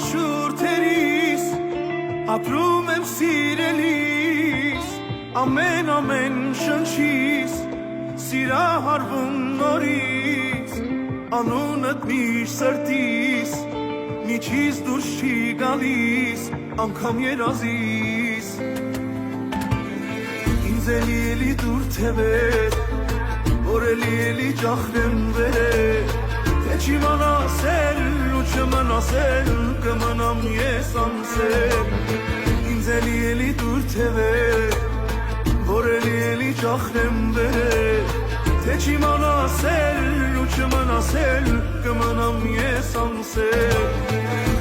շուրթերիս ապրում եմ սիրելիս ամեն շնչիս սիրահարվում նորից անունդ միշտ սրտիս միջից դուրս չի գալիս անգամ երազիս ինձ էլի դուր թևեր որ էլի ջախնեմ վերեր թե չիմանասել ու չմնասել կմնամ ես անսել ինձ էլի դուր թևեր որ էլի ջախնեմ վերեր թե չիմանասել ու չմնասել կմնամ ես անսել